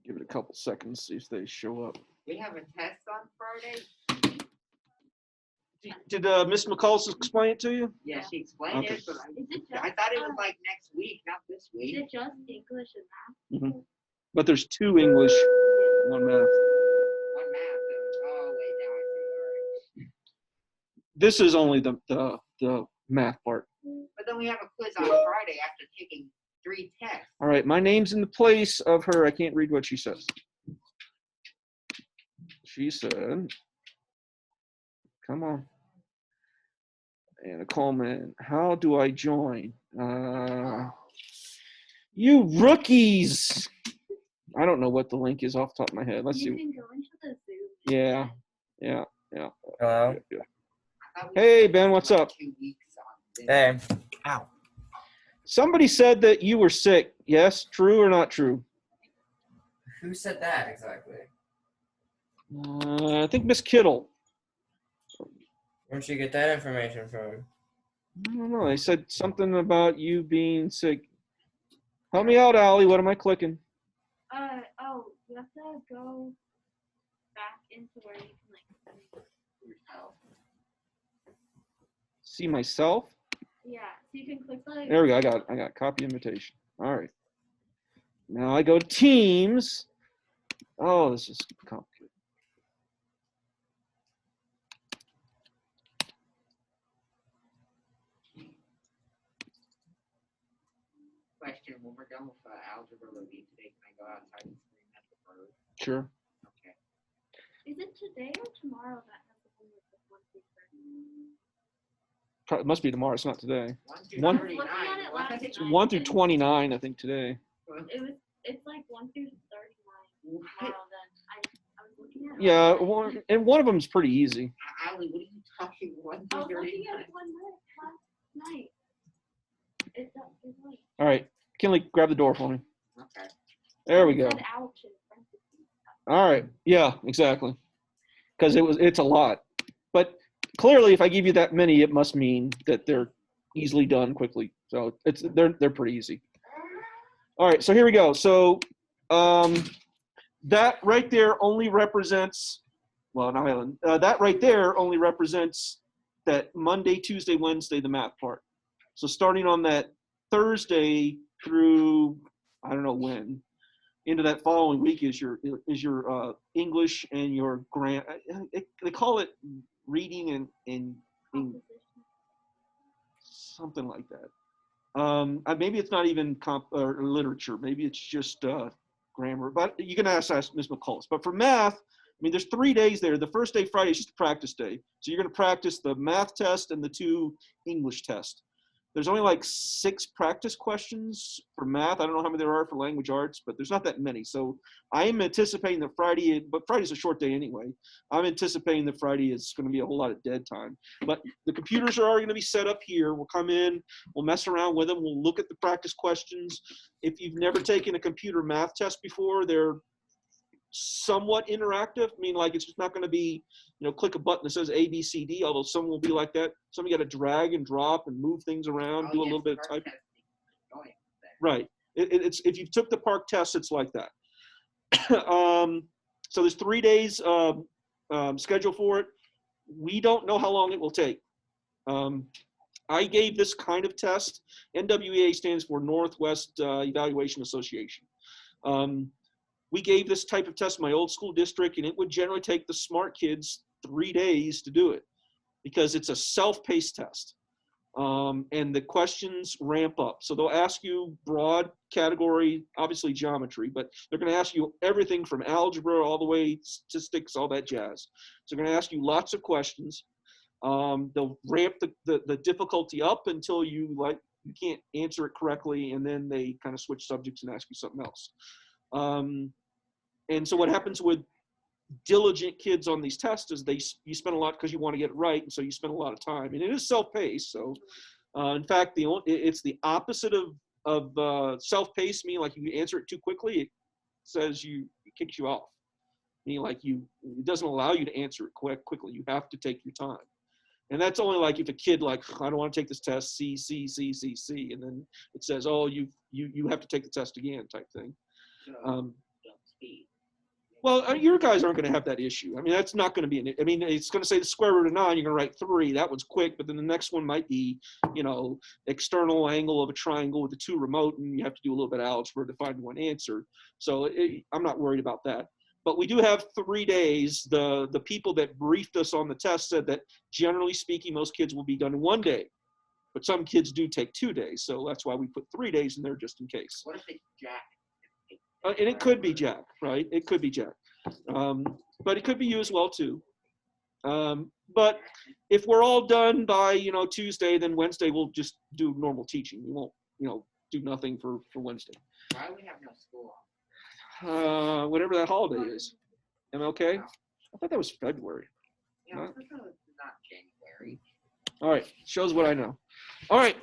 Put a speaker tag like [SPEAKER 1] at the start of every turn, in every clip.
[SPEAKER 1] Give it a couple seconds, see if they show up.
[SPEAKER 2] We have a test on Friday.
[SPEAKER 1] Did Miss McCullis explain it to you?
[SPEAKER 2] Yeah, she explained
[SPEAKER 1] Okay.
[SPEAKER 2] it, but
[SPEAKER 3] Is it just,
[SPEAKER 2] I thought it was like next week, not this
[SPEAKER 3] is
[SPEAKER 2] week.
[SPEAKER 3] it just English and math?
[SPEAKER 1] But there's 2 English, 1 math.
[SPEAKER 2] One math. Oh wait, now I see. All right.
[SPEAKER 1] This is only the math part.
[SPEAKER 2] But then we have a quiz on Friday after taking 3 tests.
[SPEAKER 1] All right, my name's in the place of her. I can't read what she says. She said, come on. And a comment. How do I join? You rookies. I don't know what the link is off the top of my head. Let's
[SPEAKER 3] You
[SPEAKER 1] see.
[SPEAKER 3] can go into the Zoom.
[SPEAKER 1] Yeah.
[SPEAKER 4] Hello.
[SPEAKER 2] I thought we
[SPEAKER 1] Hey,
[SPEAKER 2] had
[SPEAKER 1] Ben, what's
[SPEAKER 2] like
[SPEAKER 1] up?
[SPEAKER 2] 2 weeks on this.
[SPEAKER 4] Hey. Ow.
[SPEAKER 1] Somebody said that you were sick. Yes, true or not true?
[SPEAKER 4] Who said that exactly?
[SPEAKER 1] I think Miss Kittle.
[SPEAKER 4] Where'd you get that information from?
[SPEAKER 1] I don't know. They said something about you being sick. Help me out, Allie. What am I clicking?
[SPEAKER 3] Oh, you have to go back into where you can like see yourself.
[SPEAKER 1] See myself?
[SPEAKER 3] Yeah, so you can click the.
[SPEAKER 1] There we go. I got copy invitation. All right. Now I go to Teams. Oh, this is complicated.
[SPEAKER 2] Question: when we're done with algebra review today, can I go outside and scream at the bird?
[SPEAKER 1] Sure.
[SPEAKER 2] Okay.
[SPEAKER 3] Is it today or tomorrow that has the homework with 1 through 30?
[SPEAKER 1] It must be tomorrow. It's not today.
[SPEAKER 2] 1 through
[SPEAKER 1] One-
[SPEAKER 2] 39.
[SPEAKER 3] Looking at it
[SPEAKER 2] What?
[SPEAKER 3] last
[SPEAKER 1] It's
[SPEAKER 3] night.
[SPEAKER 1] 1 through 29, I think, today.
[SPEAKER 3] It's like 1 through 39 tomorrow. Then I was looking at. it
[SPEAKER 1] Yeah,
[SPEAKER 3] last night.
[SPEAKER 1] and one of them's pretty easy.
[SPEAKER 2] Allie, what are you talking? 1
[SPEAKER 3] I
[SPEAKER 2] through
[SPEAKER 3] was looking
[SPEAKER 2] 39.
[SPEAKER 3] at one last night. It's late.
[SPEAKER 1] All right. Kinley, grab the door for me.
[SPEAKER 2] Okay.
[SPEAKER 1] There we
[SPEAKER 3] It
[SPEAKER 1] go.
[SPEAKER 3] said ouch in parentheses.
[SPEAKER 1] All right. Yeah, exactly. Because it's a lot. But clearly, if I give you that many, it must mean that they're easily done quickly. So they're pretty easy. All right. So here we go. So that right there only represents, well, an island. That right there only represents that Monday, Tuesday, Wednesday, the math part. So starting on that Thursday through, I don't know when, into that following week is your English and your they call it reading and something like that. Maybe it's not even or literature. Maybe it's just grammar. But you can ask Ms. McCullis. But for math, I mean, there's 3 days there. The first day, Friday, is just a practice day. So you're going to practice the math test and the 2 English tests. There's only like 6 practice questions for math. I don't know how many there are for language arts, but there's not that many. So I'm anticipating that Friday, but Friday's a short day anyway. I'm anticipating that Friday is going to be a whole lot of dead time. But the computers are already going to be set up here. We'll come in, we'll mess around with them. We'll look at the practice questions. If you've never taken a computer math test before, they're somewhat interactive. I mean, like, it's just not going to be, click a button that says A, B, C, D, although some will be like that. Some you got to drag and drop and move things around, do a little bit of typing. Right. It's if you took the park test, it's like that. So there's 3 days scheduled for it. We don't know how long it will take. I gave this kind of test. NWEA stands for Northwest Evaluation Association. We gave this type of test in my old school district, and it would generally take the smart kids 3 days to do it because it's a self-paced test. And the questions ramp up. So they'll ask you broad category, obviously geometry, but they're going to ask you everything from algebra all the way statistics, all that jazz. So they're going to ask you lots of questions. They'll ramp the difficulty up until you can't answer it correctly, and then they kind of switch subjects and ask you something else. And so what happens with diligent kids on these tests is you spend a lot because you want to get it right, and so you spend a lot of time. And it is self-paced. So, in fact, it's the opposite of self-paced. Meaning, like, you answer it too quickly, it says it kicks you off. Meaning, like, it doesn't allow you to answer it quickly. You have to take your time. And that's only like if a kid I don't want to take this test, C, and then it says, oh, you have to take the test again, type thing.
[SPEAKER 2] speed.
[SPEAKER 1] Well, your guys aren't going to have that issue. I mean, that's not going to be an. I mean, it's going to say the square root of 9. You're going to write 3. That one's quick, but then the next one might be, external angle of a triangle with the 2 remote, and you have to do a little bit of algebra to find one answer. So I'm not worried about that. But we do have 3 days. The people that briefed us on the test said that generally speaking, most kids will be done in 1 day, but some kids do take 2 days. So that's why we put 3 days in there just in case.
[SPEAKER 2] What if it's Jack?
[SPEAKER 1] And it could be Jack, right? It could be Jack. But it could be you as well, too. But if we're all done by, Tuesday, then Wednesday we'll just do normal teaching. We won't, do nothing for Wednesday.
[SPEAKER 2] Why do we have no school?
[SPEAKER 1] Whatever that holiday is. MLK? I thought that was February.
[SPEAKER 2] Yeah,
[SPEAKER 1] Huh?
[SPEAKER 2] it's not January.
[SPEAKER 1] All right, shows what I know. All right,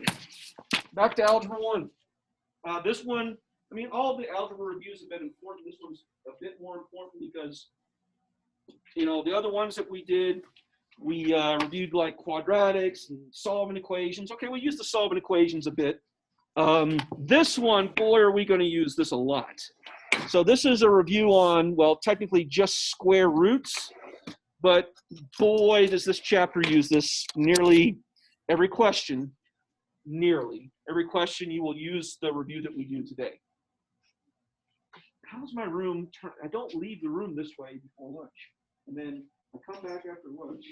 [SPEAKER 1] back to Algebra 1. This one, all the algebra reviews have been important. This one's a bit more important because, the other ones that we did, we reviewed like quadratics and solving equations. Okay, we used the solving equations a bit. This one, boy, are we going to use this a lot. So this is a review on, well, technically just square roots, but boy, does this chapter use this. Nearly every question, you will use the review that we do today. How's my room? I don't leave the room this way before lunch. And then I come back after lunch.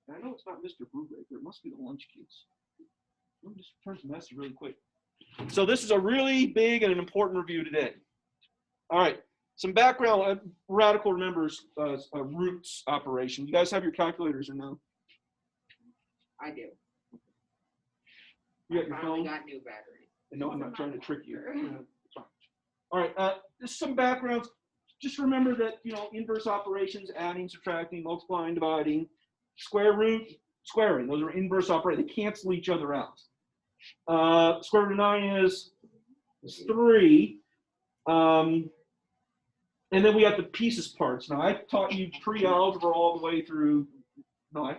[SPEAKER 1] And I know it's not Mr. Brubaker. It must be the lunch kids. Let me just turn some message really quick. So this is a really big and an important review today. All right. Some background. Radical remembers roots operation. You guys have your calculators or no?
[SPEAKER 2] I do.
[SPEAKER 1] You got your
[SPEAKER 2] Finally
[SPEAKER 1] phone?
[SPEAKER 2] got new batteries.
[SPEAKER 1] No, I'm not trying to trick you. All right, just some backgrounds. Just remember that, inverse operations, adding, subtracting, multiplying, dividing, square root, squaring. Those are inverse operations. They cancel each other out. Square root of 9 is 3. And then we have the pieces parts. Now, I taught you pre-algebra all the way through. I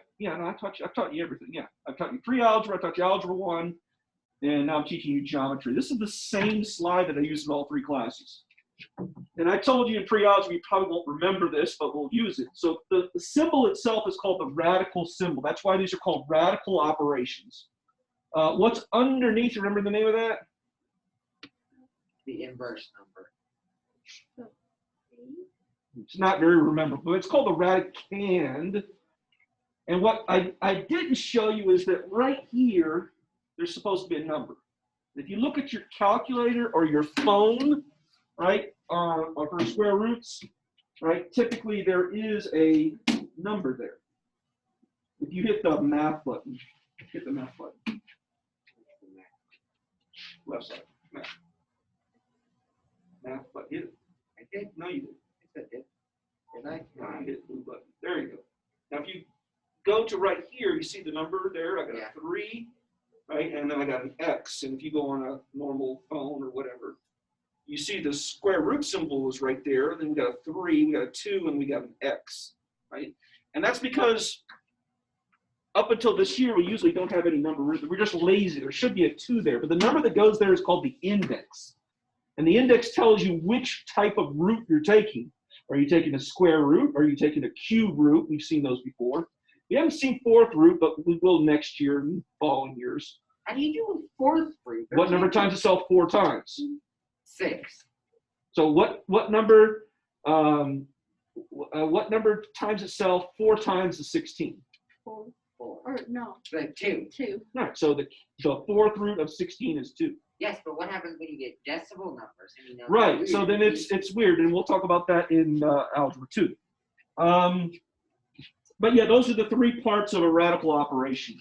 [SPEAKER 1] taught you everything. Yeah, I taught you pre-algebra. I taught you algebra 1. And now I'm teaching you geometry. This is the same slide that I used in all 3 classes. And I told you in pre-algebra, you probably won't remember this, but we'll use it. So the symbol itself is called the radical symbol. That's why these are called radical operations. What's underneath, remember the name of that?
[SPEAKER 2] The inverse number.
[SPEAKER 1] It's not very memorable, but it's called the radicand. And what I didn't show you is that right here, there's supposed to be a number. If you look at your calculator or your phone, right, or for square roots, right, typically there is a number there. If you hit the math button, hit the math button. Left side, math. Math button, hit it.
[SPEAKER 2] I did.
[SPEAKER 1] No, you didn't.
[SPEAKER 2] I did. Did I?
[SPEAKER 1] No, you hit the blue button. There you go. Now, if you go to right here, you see the number there. I got a 3. Right, and then I got an X, and if you go on a normal phone or whatever, you see the square root symbol is right there. Then we got a 3, we got a 2, and we got an X, right? And that's because up until this year, we usually don't have any number. We're just lazy. There should be a 2 there, but the number that goes there is called the index. And the index tells you which type of root you're taking. Are you taking a square root? Are you taking a cube root? We've seen those before. We haven't seen 4th root, but we will next year and following years.
[SPEAKER 2] How do you do a 4th root?
[SPEAKER 1] What number times itself 4 times?
[SPEAKER 2] 6.
[SPEAKER 1] So what number times itself 4 times the 16?
[SPEAKER 3] 4.
[SPEAKER 2] 4.
[SPEAKER 3] Or no,
[SPEAKER 2] Like 2.
[SPEAKER 3] 2.
[SPEAKER 1] Right. So the 4th root of 16 is 2.
[SPEAKER 2] Yes, but what happens when you get decimal numbers? And
[SPEAKER 1] Right. So then it's weird, and we'll talk about that in algebra 2. But yeah, those are the 3 parts of a radical operation.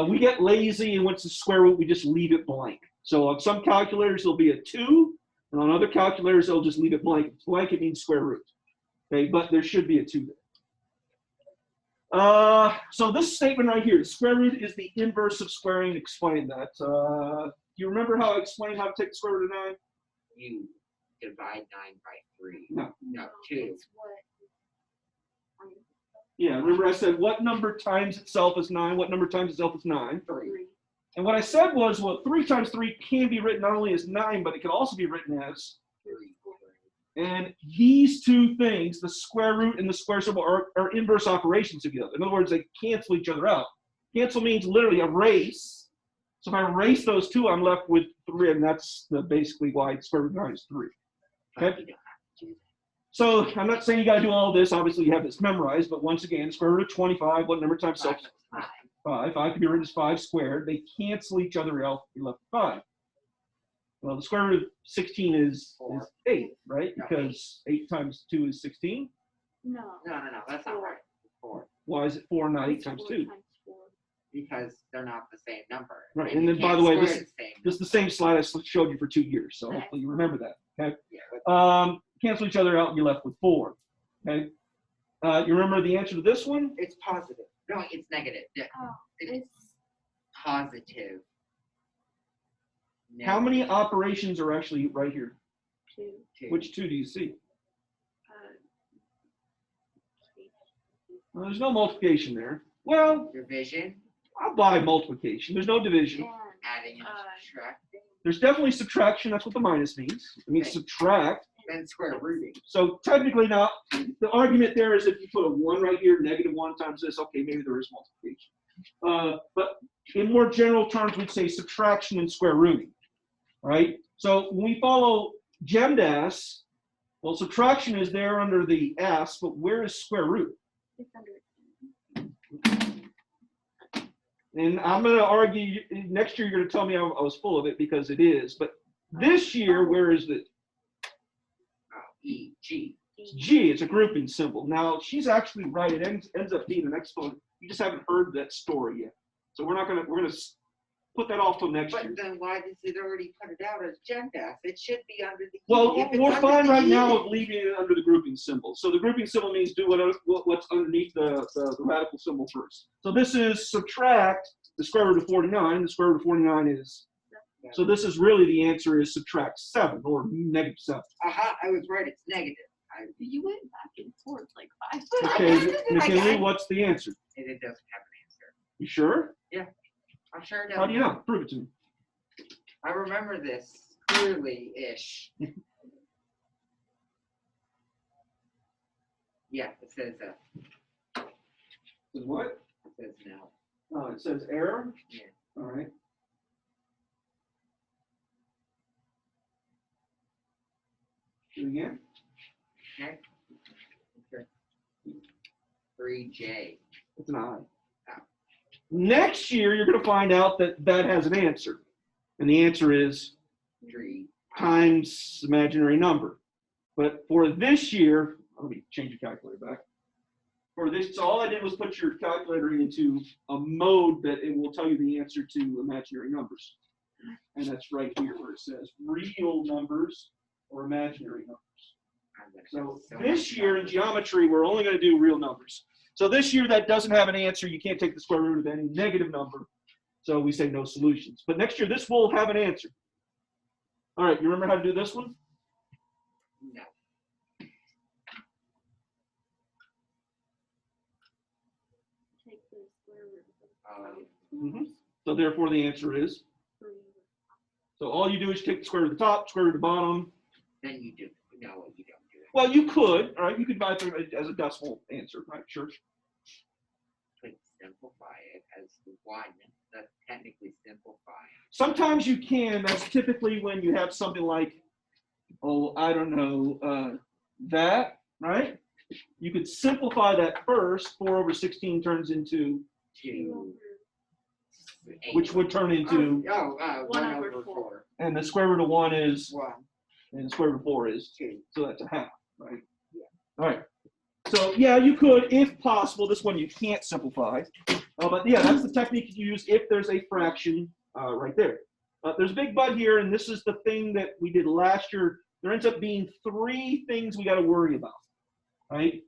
[SPEAKER 1] We get lazy, and once it's square root, we just leave it blank. So on some calculators, there'll be a 2, and on other calculators, they'll just leave it blank. Blank, it means square root. Okay, but there should be a 2 there. So this statement right here, the square root is the inverse of squaring. Explain that. Do you remember how I explained how to take the square root of 9?
[SPEAKER 2] You divide 9 by 3.
[SPEAKER 1] No.
[SPEAKER 2] No, 2.
[SPEAKER 3] It's what?
[SPEAKER 1] Yeah, remember I said what number times itself is 9? What number times itself is 9?
[SPEAKER 2] 3.
[SPEAKER 1] And what I said was, well, 3 times 3 can be written not only as 9, but it can also be written as
[SPEAKER 2] 3.
[SPEAKER 1] And these two things, the square root and the square symbol, are inverse operations together. In other words, they cancel each other out. Cancel means literally erase. So if I erase those two, I'm left with 3, and that's basically why square root of 9 is 3. Okay? So I'm not saying you got to do all this. Obviously, you have this memorized, but once again, square root of 25, what number times self? 5. 5 can be written as 5 squared. They cancel each other out. You're left with 5. Well, the square root of 16 is 8, right? Because 8 times 2 is 16.
[SPEAKER 3] No.
[SPEAKER 2] No, that's not right. 4.
[SPEAKER 1] Why is it 4 and not 8 times 2?
[SPEAKER 2] Because they're not the same number.
[SPEAKER 1] Right,
[SPEAKER 2] And
[SPEAKER 1] and then
[SPEAKER 2] you
[SPEAKER 1] by
[SPEAKER 2] can't
[SPEAKER 1] the way,
[SPEAKER 2] square
[SPEAKER 1] this
[SPEAKER 2] the same
[SPEAKER 1] is the
[SPEAKER 2] number.
[SPEAKER 1] same slide I showed you for 2 years, so hopefully you remember that. Okay.
[SPEAKER 2] Yeah, but
[SPEAKER 1] Cancel each other out, and you're left with 4. Okay. You remember the answer to this one?
[SPEAKER 2] it's positive. No, it's negative. Yeah,
[SPEAKER 3] Oh,
[SPEAKER 2] it's
[SPEAKER 3] it's
[SPEAKER 2] positive.
[SPEAKER 1] How many
[SPEAKER 2] Negative.
[SPEAKER 1] operations are actually right here?
[SPEAKER 3] 2.
[SPEAKER 2] 2.
[SPEAKER 1] Which 2 do you see?
[SPEAKER 3] Three.
[SPEAKER 1] Well, there's no multiplication there. Well,
[SPEAKER 2] Division,
[SPEAKER 1] I'll buy multiplication. There's no division.
[SPEAKER 3] And
[SPEAKER 2] adding and subtracting,
[SPEAKER 1] There's definitely subtraction. That's what the minus means. It means
[SPEAKER 2] Okay.
[SPEAKER 1] subtract.
[SPEAKER 2] then square rooting.
[SPEAKER 1] So technically now, the argument there is if you put a 1 right here, -1 times this, okay, maybe there is multiplication. But in more general terms, we'd say subtraction and square rooting, right? So when we follow GEMDAS, well, subtraction is there under the S, but where is square root?
[SPEAKER 3] it's under.
[SPEAKER 1] And I'm going to argue, next year you're going to tell me I was full of it because it is, but this year, where is it?
[SPEAKER 2] E, G.
[SPEAKER 1] It's G, it's a grouping symbol. Now, she's actually right. It ends up being an exponent. You just haven't heard that story yet. So we're going to put that off till next
[SPEAKER 2] But
[SPEAKER 1] year.
[SPEAKER 2] then why does it already put it out as GEMDAS? It should be under the E.
[SPEAKER 1] Well,
[SPEAKER 2] If it's
[SPEAKER 1] we're
[SPEAKER 2] under
[SPEAKER 1] fine
[SPEAKER 2] the
[SPEAKER 1] right
[SPEAKER 2] E,
[SPEAKER 1] now
[SPEAKER 2] then-
[SPEAKER 1] with leaving it under the grouping symbol. So the grouping symbol means do what's underneath the radical symbol first. So this is subtract the square root of 49. The square root of 49 is, so this is really the answer is subtract 7 or -7.
[SPEAKER 2] Aha, I was right. It's negative.
[SPEAKER 3] You went back and forth like 5
[SPEAKER 1] Okay, McKinley, what's the answer?
[SPEAKER 2] It doesn't have an answer.
[SPEAKER 1] You sure?
[SPEAKER 2] I'm sure it doesn't.
[SPEAKER 1] How do you know? Prove it to me.
[SPEAKER 2] I remember this clearly-ish. Yeah, it says
[SPEAKER 1] What?
[SPEAKER 2] it says no.
[SPEAKER 1] Oh, it says error?
[SPEAKER 2] Yeah.
[SPEAKER 1] All right. Do it again.
[SPEAKER 2] Okay. Okay. 3J.
[SPEAKER 1] It's an I. Next year, you're going to find out that that has an answer. And the answer is
[SPEAKER 2] 3.
[SPEAKER 1] times imaginary number. But for this year, let me change your calculator back. For this, so all I did was put your calculator into a mode that it will tell you the answer to imaginary numbers. And that's right here where it says real numbers or imaginary numbers. So this year in geometry, we're only going to do real numbers. So this year that doesn't have an answer. You can't take the square root of any negative number. So we say no solutions. But next year, this will have an answer. All right, you remember how to do this one?
[SPEAKER 2] No.
[SPEAKER 3] Take the square root of
[SPEAKER 1] Mm-hmm. So therefore, the answer is,
[SPEAKER 3] 3.
[SPEAKER 1] so all you do is take the square root of the top, square root of the bottom.
[SPEAKER 2] Then you do. No, you don't do it.
[SPEAKER 1] Well, you could, all right, you could buy it as a decimal answer, right? Sure.
[SPEAKER 2] Could simplify it as 1. That's technically simplifying.
[SPEAKER 1] Sometimes you can. That's typically when you have something like, oh, I don't know, that, right? You could simplify that first. 4 over 16 turns into,
[SPEAKER 2] 2.
[SPEAKER 1] which would turn into,
[SPEAKER 2] 1 over 4.
[SPEAKER 1] and the square root of 1 is,
[SPEAKER 2] 1,
[SPEAKER 1] and the square root of 4 is,
[SPEAKER 2] 2.
[SPEAKER 1] so that's a half, right?
[SPEAKER 2] Yeah.
[SPEAKER 1] All right. So yeah, you could, if possible. This one you can't simplify. But yeah, that's the technique you use if there's a fraction right there. There's a big but here, and this is the thing that we did last year. There ends up being 3 things we got to worry about, right?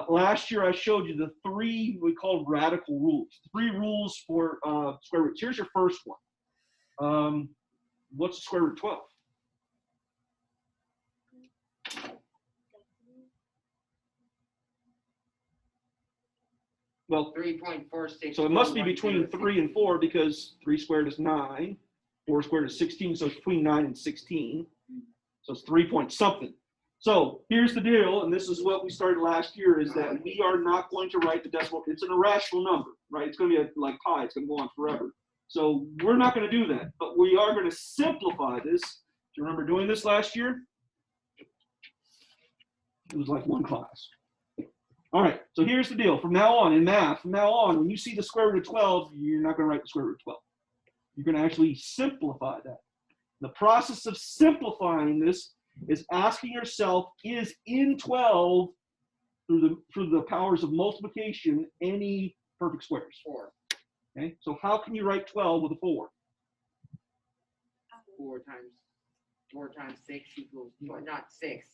[SPEAKER 1] Last year I showed you the 3 we call radical rules. 3 rules for square roots. Here's your first one. What's the square root of 12? Well,
[SPEAKER 2] 3.46.
[SPEAKER 1] so it must be between 3 and 4 because 3 squared is 9, 4 squared is 16, so it's between 9 and 16. So it's 3 point something. So here's the deal, and this is what we started last year, is that we are not going to write the decimal. It's an irrational number, right? It's going to be like pi. It's going to go on forever. So we're not going to do that, but we are going to simplify this. Do you remember doing this last year? It was like one class. All right, so here's the deal. From now on, in math, from now on, when you see the square root of 12, you're not going to write the square root of 12. You're going to actually simplify that. The process of simplifying this is asking yourself, is in 12, through the powers of multiplication, any perfect squares?
[SPEAKER 2] 4.
[SPEAKER 1] Okay, so how can you write 12 with a 4?
[SPEAKER 2] 4 times 6 equals, well, not 6,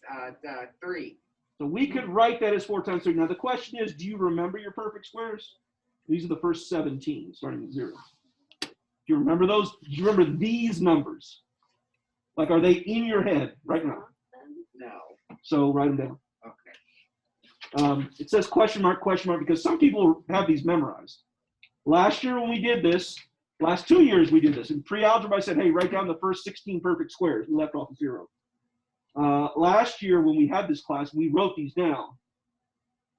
[SPEAKER 2] 3.
[SPEAKER 1] So we could write that as 4 times 3. Now the question is, do you remember your perfect squares? These are the first 17, starting at 0. Do you remember those? Do you remember these numbers? Like, are they in your head right now?
[SPEAKER 2] No.
[SPEAKER 1] So write them down.
[SPEAKER 2] Okay.
[SPEAKER 1] It says question mark, because some people have these memorized. Last year when we did this, last 2 years we did this. In pre-algebra, I said, hey, write down the first 16 perfect squares. We left off at 0. Last year when we had this class, we wrote these down.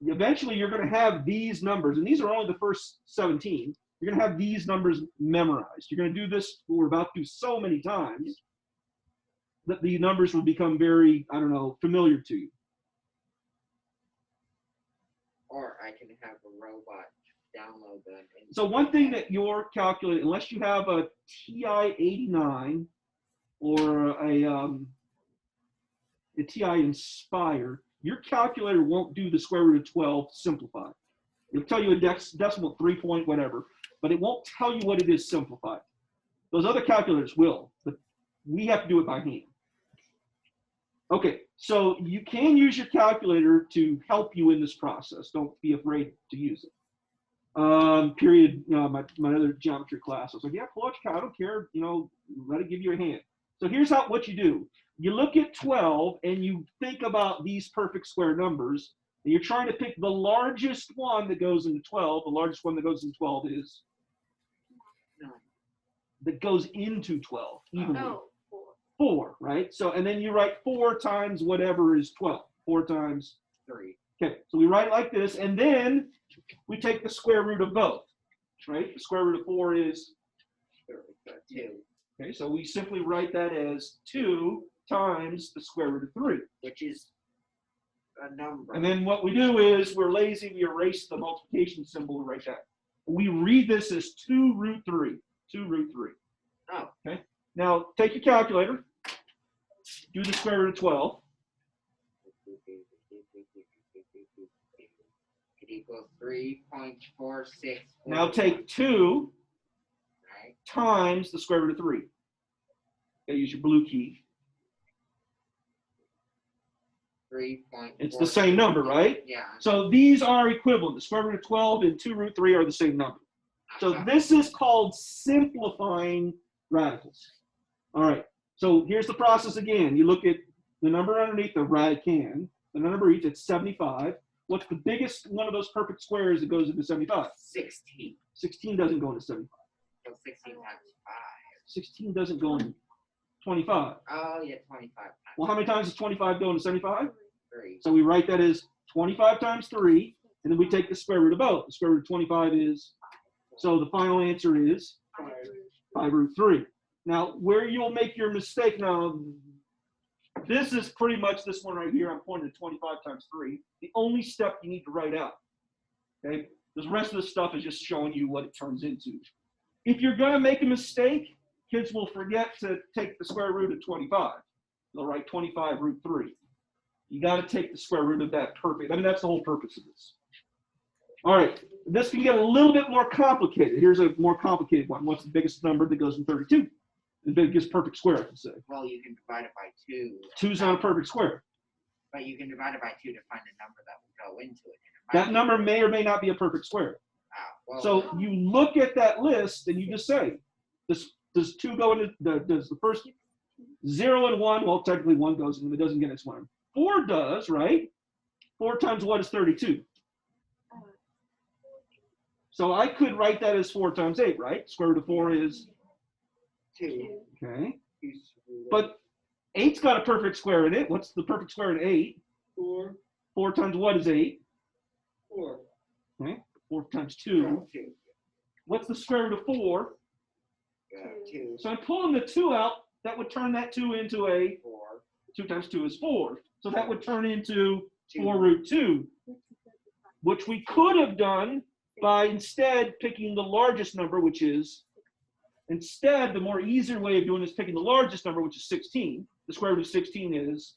[SPEAKER 1] Eventually, you're going to have these numbers, and these are only the first 17. You're going to have these numbers memorized. You're going to do this, we're about to do so many times, that the numbers will become very, I don't know, familiar to you.
[SPEAKER 2] Or I can have a robot download them.
[SPEAKER 1] So one thing that your calculator, unless you have a TI-89 or a TI Inspire, your calculator won't do the square root of 12 simplified. It'll tell you a decimal 3 point whatever, but it won't tell you what it is simplified. Those other calculators will, but we have to do it by hand. Okay, so you can use your calculator to help you in this process. Don't be afraid to use it. My other geometry class, I was like, yeah, pull out your I don't care, let it give you a hand. So here's what you do. You look at 12 and you think about these perfect square numbers, and you're trying to pick the largest one that goes into 12. The largest one that goes into 12 is
[SPEAKER 2] 9.
[SPEAKER 1] That goes into 12 evenly.
[SPEAKER 3] Oh, 4.
[SPEAKER 1] 4, right? So, and then you write 4 times whatever is 12. 4 times
[SPEAKER 2] 3.
[SPEAKER 1] Okay, so we write it like this, and then we take the square root of both, right? The square root of 4 is
[SPEAKER 2] 2.
[SPEAKER 1] Okay, so we simply write that as 2 times the square root of 3.
[SPEAKER 2] Which is a number.
[SPEAKER 1] And then what we do is, we're lazy, we erase the multiplication symbol and write that. We read this as 2 root 3. 2 root 3.
[SPEAKER 2] Oh.
[SPEAKER 1] Okay, now take your calculator, do the square root of 12.
[SPEAKER 2] It equals 3.46.
[SPEAKER 1] Now take 2
[SPEAKER 2] Right.
[SPEAKER 1] times the square root of 3. Okay, use your blue key.
[SPEAKER 2] 3.
[SPEAKER 1] It's the same number, right?
[SPEAKER 2] Yeah.
[SPEAKER 1] So these are equivalent. The square root of 12 and 2 root 3 are the same number. So this is called simplifying radicals. All right, so here's the process again. You look at the number underneath the radicand, the number each, it's 75. What's the biggest one of those perfect squares that goes into 75?
[SPEAKER 2] 16.
[SPEAKER 1] 16 doesn't go into 75.
[SPEAKER 2] So 16 times 5.
[SPEAKER 1] 16 doesn't go into 25.
[SPEAKER 2] Oh, yeah, 25 times
[SPEAKER 1] Well, how many times does 25 go into 75?
[SPEAKER 2] 3.
[SPEAKER 1] So we write that as 25 times 3, and then we take the square root of both. The square root of 25 is, so the final answer is 5 root 3. Now, where you'll make your mistake, now, this is pretty much this one right here. I'm pointing to 25 times 3. The only step you need to write out, okay? The rest of the stuff is just showing you what it turns into. If you're going to make a mistake, kids will forget to take the square root of 25. They'll write 25 root 3. You got to take the square root of that perfect. I mean, that's the whole purpose of this. All right, this can get a little bit more complicated. Here's a more complicated one. What's the biggest number that goes in 32? The biggest perfect square, I can say.
[SPEAKER 2] Well, you can divide it by 2.
[SPEAKER 1] 2's not a perfect square.
[SPEAKER 2] But you can divide it by 2 to find a number that will go into it.
[SPEAKER 1] That number may or may not be a perfect square.
[SPEAKER 2] Well,
[SPEAKER 1] So you look at that list and you just say, does 2 go into, does the first 0 and 1, well, technically 1 goes in, it doesn't get its 1. 4 does, right? 4 times what is 32? So I could write that as 4 times 8, right? Square root of 4 is
[SPEAKER 2] 2.
[SPEAKER 1] okay. But 8's got a perfect square in it. What's the perfect square in 8?
[SPEAKER 5] 4.
[SPEAKER 1] 4 times what is 8?
[SPEAKER 5] 4.
[SPEAKER 1] Okay. 4 times 2.
[SPEAKER 2] 2.
[SPEAKER 1] What's the square root of 4?
[SPEAKER 2] 2.
[SPEAKER 1] So I'm pulling the 2 out. That would turn that 2 into a
[SPEAKER 2] 4.
[SPEAKER 1] 2 times 2 is 4. So that would turn into
[SPEAKER 2] 2.
[SPEAKER 1] 4 root 2, which we could have done by instead picking the largest number, which is, instead, the more easier way of doing is picking the largest number, which is 16. The square root of 16 is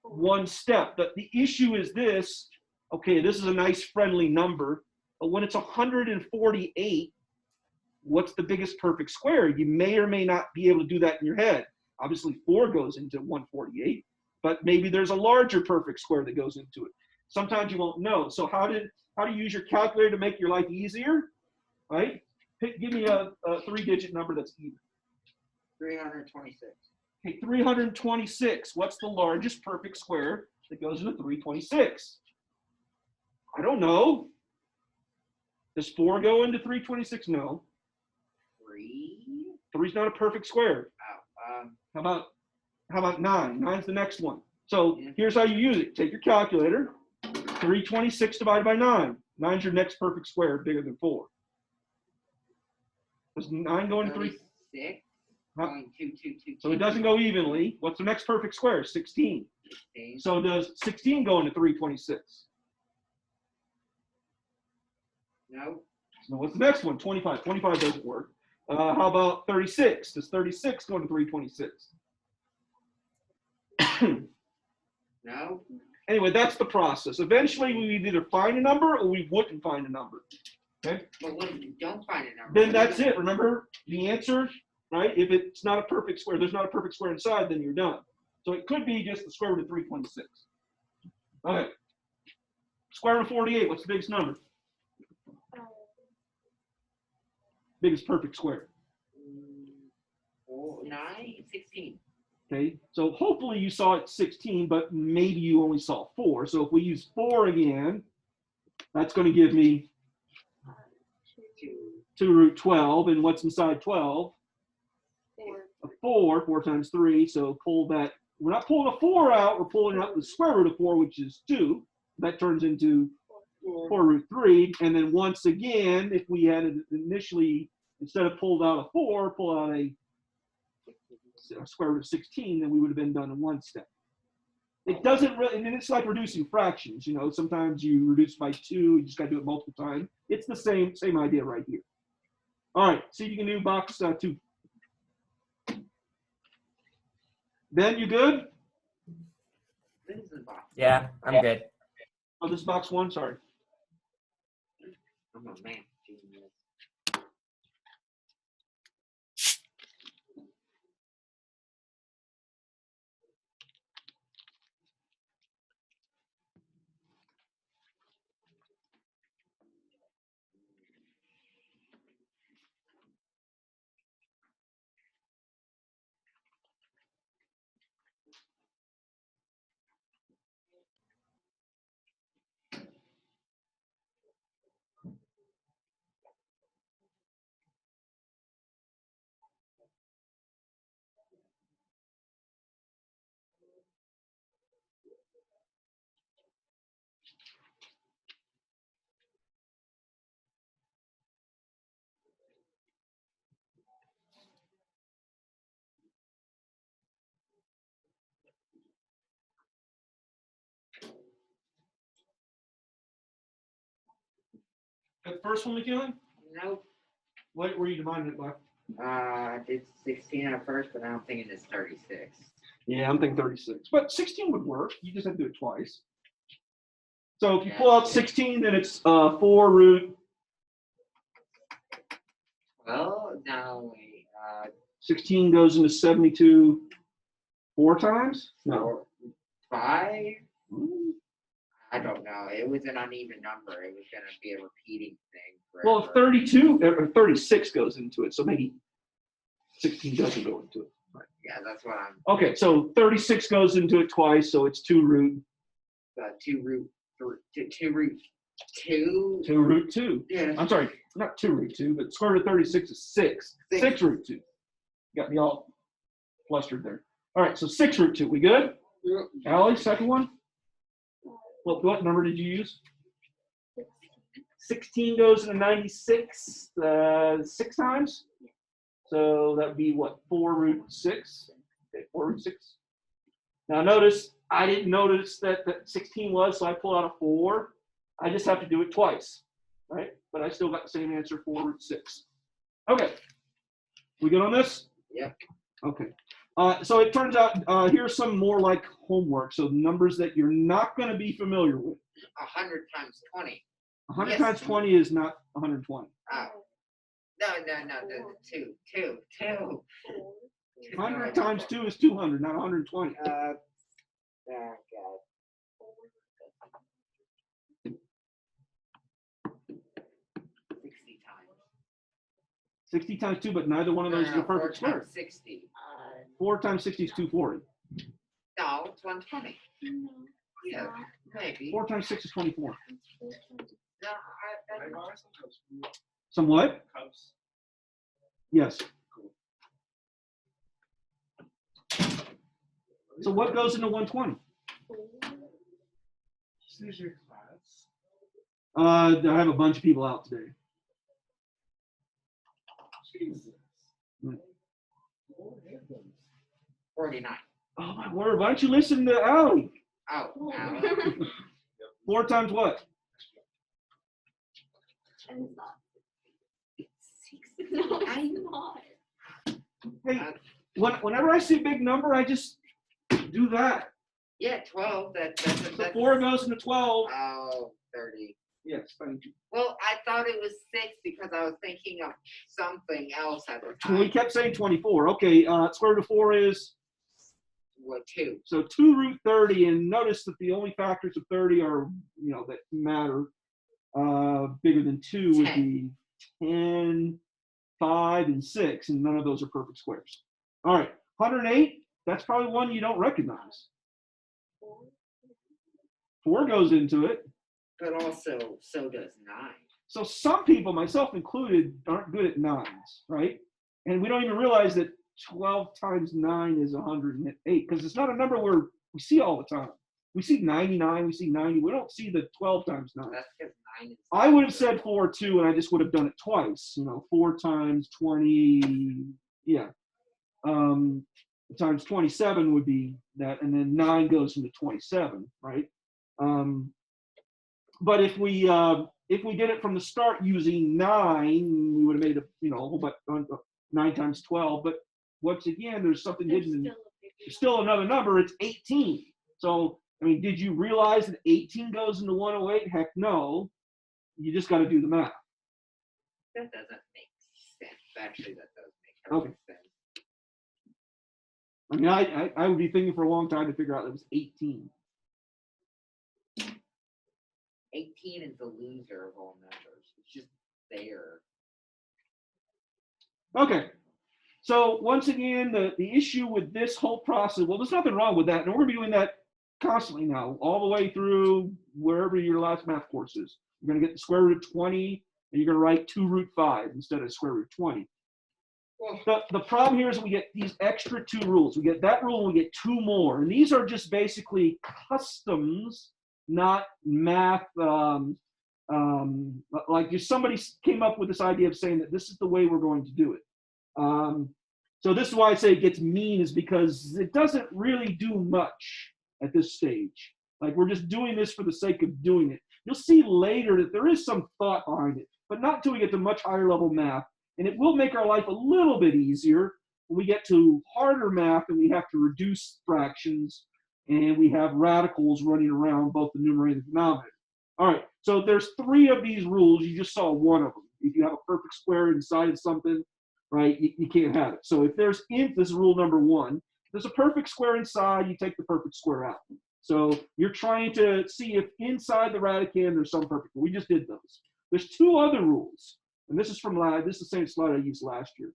[SPEAKER 1] 1 step. But the issue is this, okay, this is a nice friendly number, but when it's 148, what's the biggest perfect square? You may or may not be able to do that in your head. Obviously, 4 goes into 148, but maybe there's a larger perfect square that goes into it. Sometimes you won't know. So how do you use your calculator to make your life easier? Right? Give me a 3-digit number that's even.
[SPEAKER 2] 326.
[SPEAKER 1] Okay, 326. What's the largest perfect square that goes into 326? I don't know. Does 4 go into 326? No.
[SPEAKER 2] 3.
[SPEAKER 1] 3's not a perfect square.
[SPEAKER 2] Oh,
[SPEAKER 1] How about 9? 9's the next one. So here's how you use it. Take your calculator. 326 divided by 9. 9's your next perfect square, bigger than 4. Does 9 go into 3?
[SPEAKER 2] 36.
[SPEAKER 1] Huh?
[SPEAKER 2] Going 2, 2, 2,
[SPEAKER 1] So it doesn't go evenly. What's the next perfect square? 16.
[SPEAKER 2] 16.
[SPEAKER 1] So does 16 go into 326?
[SPEAKER 2] No.
[SPEAKER 1] So what's the next one? 25. 25 doesn't work. How about 36? Does 36 go into 326?
[SPEAKER 2] No.
[SPEAKER 1] Anyway, that's the process. Eventually, we would either find a number or we wouldn't find a number. Okay?
[SPEAKER 2] But what if you don't find a number?
[SPEAKER 1] Then that's it. Remember the answer, right? If it's not a perfect square, there's not a perfect square inside, then you're done. So it could be just the square root of 326. Okay. Square root of 48, what's the biggest number? Biggest perfect square.
[SPEAKER 2] 4, 9, 16.
[SPEAKER 1] Okay, so hopefully you saw it 16, but maybe you only saw 4. So if we use 4 again, that's going to give me 2 root 12. And what's inside 12? 4. 4 times 3. So pull that. We're not pulling a 4 out. We're pulling out the square root of 4, which is 2. That turns into 4 root 3. And then once again, if we had initially, instead of pulled out a 4, pull out a square root of 16, then we would have been done in 1 step. It doesn't really, and it's like reducing fractions. You know, sometimes you reduce by 2, you just got to do it multiple times. It's the same idea right here. All right, see if you can do box 2. Ben, you good?
[SPEAKER 2] This is the box.
[SPEAKER 4] Yeah, I'm good.
[SPEAKER 1] Oh, this is box 1, sorry.
[SPEAKER 2] I'm a man. Genius.
[SPEAKER 1] The first one, McKinley?
[SPEAKER 2] Nope.
[SPEAKER 1] What were you dividing it by?
[SPEAKER 2] I did 16 at first, but now I'm thinking it's 36.
[SPEAKER 1] Yeah, I'm thinking 36. But 16 would work. You just have to do it twice. So if you pull out 16, then it's 4 root.
[SPEAKER 2] Well, now wait.
[SPEAKER 1] 16 goes into 72 4 times? No.
[SPEAKER 2] 5? I don't know. It was an uneven number. It was going to be a repeating thing.
[SPEAKER 1] Well, if 32 or 36 goes into it, so maybe 16 doesn't go into it. Right.
[SPEAKER 2] Yeah, that's what I'm.
[SPEAKER 1] Okay, so 36 goes into it twice, so it's 2 root.
[SPEAKER 2] 2 root 2.
[SPEAKER 1] 2 root 2.
[SPEAKER 2] Yeah.
[SPEAKER 1] I'm sorry, not 2 root 2, but square root of 36 is 6. 6 root 2. Got me all flustered there. All right, so 6 root 2. We good? Allie, second one? What number did you use? 16 goes into 96 6 times? So that would be what, 4 root 6? Okay, 4 root 6. Now notice, I didn't notice that 16 was, so I pulled out a 4. I just have to do it twice, right? But I still got the same answer, 4 root 6. Okay, we good on this?
[SPEAKER 2] Yep.
[SPEAKER 1] Okay. So it turns out, here's some more like homework. So numbers that you're not going to be familiar with.
[SPEAKER 2] 100 times 20.
[SPEAKER 1] 100
[SPEAKER 2] Yes.
[SPEAKER 1] times 20 is not 120.
[SPEAKER 2] Oh. No, the 2.
[SPEAKER 1] 100 times 2 is 200, not 120.
[SPEAKER 2] Oh, God. 60 times.
[SPEAKER 1] 60 times 2, but neither one of those is a perfect
[SPEAKER 2] 4
[SPEAKER 1] square.
[SPEAKER 2] times 60.
[SPEAKER 1] 4 times 60 is 240.
[SPEAKER 2] No, it's 120.
[SPEAKER 3] No.
[SPEAKER 2] Yeah, maybe.
[SPEAKER 1] 4 times 6 is 24.
[SPEAKER 2] No, I
[SPEAKER 1] Some what? Yes. So what goes into 120? I have a bunch of people out today.
[SPEAKER 5] Jesus.
[SPEAKER 1] Hmm.
[SPEAKER 2] 49.
[SPEAKER 1] Oh my word! Why don't you listen to Allie?
[SPEAKER 2] Oh, now.
[SPEAKER 1] 4 times what?
[SPEAKER 3] I'm not. No, I'm not.
[SPEAKER 1] Hey, whenever I see a big number, I just do that.
[SPEAKER 2] Yeah, 12.
[SPEAKER 1] So
[SPEAKER 2] That's
[SPEAKER 1] 4 goes into 12.
[SPEAKER 2] Oh, 30.
[SPEAKER 1] Yes, thank you.
[SPEAKER 2] Well, I thought it was 6 because I was thinking of something else at the
[SPEAKER 1] So we
[SPEAKER 2] time.
[SPEAKER 1] kept saying 24. Okay, square root of 4 is?
[SPEAKER 2] What, 2?
[SPEAKER 1] So 2 root 30, and notice that the only factors of 30 are, that matter. Bigger than 2 would be 10, 5, and 6, and none of those are perfect squares. All right, 108, that's probably one you don't recognize. 4 goes into it.
[SPEAKER 2] But also, so does 9.
[SPEAKER 1] So some people, myself included, aren't good at 9s, right? And we don't even realize that 12 times 9 is 108, because it's not a number we see all the time. We see 99, we see 90, we don't see the 12 times 9.
[SPEAKER 2] That's because 9 is.
[SPEAKER 1] I would have said 4 too, and I just would have done it twice. 4 times 20, yeah. Times 27 would be that, and then 9 goes into 27, right? But if we did it from the start using 9, we would have made a whole bunch 9 times 12. But once again, there's something hidden. In, there's still another number. It's 18. So I mean, did you realize that 18 goes into 108? Heck no. You just got to do the math.
[SPEAKER 2] That doesn't make sense. Actually, that does make perfect sense.
[SPEAKER 1] I mean, I would be thinking for a long time to figure out that it was 18.
[SPEAKER 2] 18 is the loser of all numbers. It's just there.
[SPEAKER 1] Okay. So once again, the issue with this whole process, well, there's nothing wrong with that. And we're going to be doing that constantly now, all the way through wherever your last math course is. You're going to get the square root of 20, and you're going to write 2 root 5 instead of square root of 20. The problem here is we get these extra 2 rules. We get that rule and we get 2 more. And these are just basically customs, not math. Like if somebody came up with this idea of saying that this is the way we're going to do it. So this is why I say it gets mean, is because it doesn't really do much at this stage. Like we're just doing this for the sake of doing it. You'll see later that there is some thought behind it, but not till we get to much higher level math. And it will make our life a little bit easier when we get to harder math and we have to reduce fractions and we have radicals running around both the numerator and the denominator. All right, so there's 3 of these rules. You just saw one of them. If you have a perfect square inside of something, right, you can't have it. So if there's this is rule number 1. If there's a perfect square inside, you take the perfect square out. So you're trying to see if inside the radicand there's some perfect. We just did those. There's 2 other rules. And this is this is the same slide I used last year.